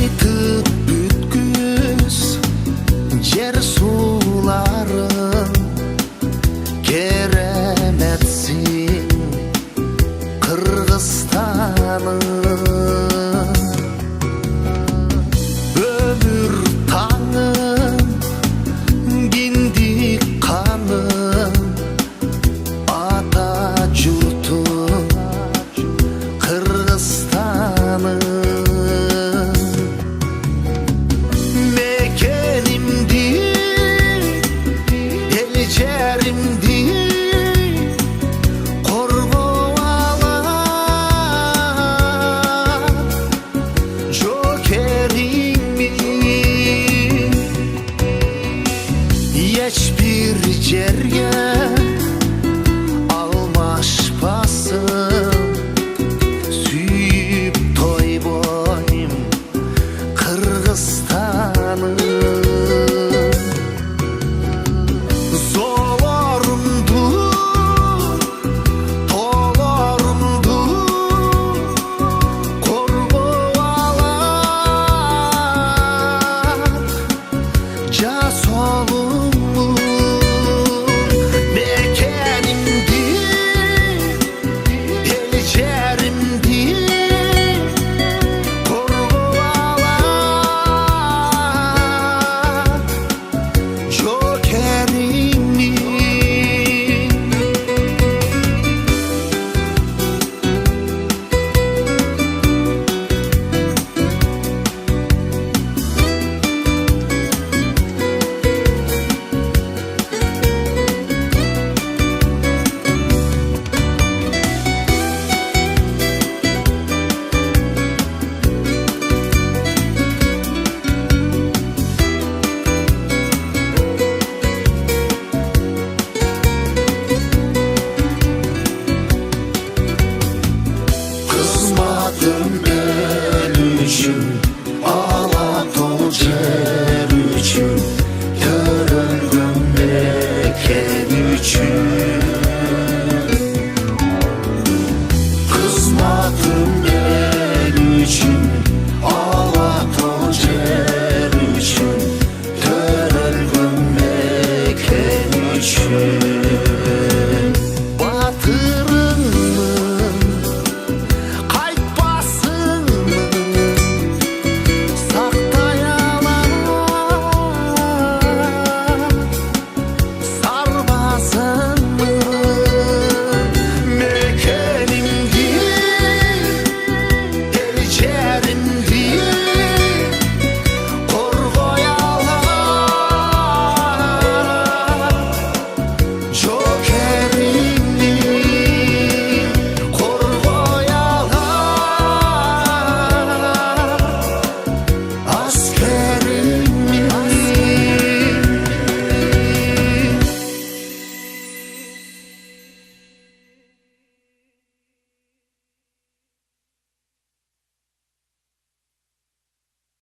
айтып бүткүс жер сууларын кереметсин Кыргызстанын өмүр таңын киндик канын ата журтун Кыргызстанын мекенимди эл жеримди коргоп алат жокеримин эч бир жерге алмашпасын сүйүп тойбойм Кыргызстанын зоолорумду тоолорумду коргоп алат жасоолумун мекенимди эл жеримди коргоп алат жокеримин Kızmadım el üçün Alatol jer üçün Töröldüm meken üçün Kızmadım el üçün Alatol jer üçün Töröldüm meken üçün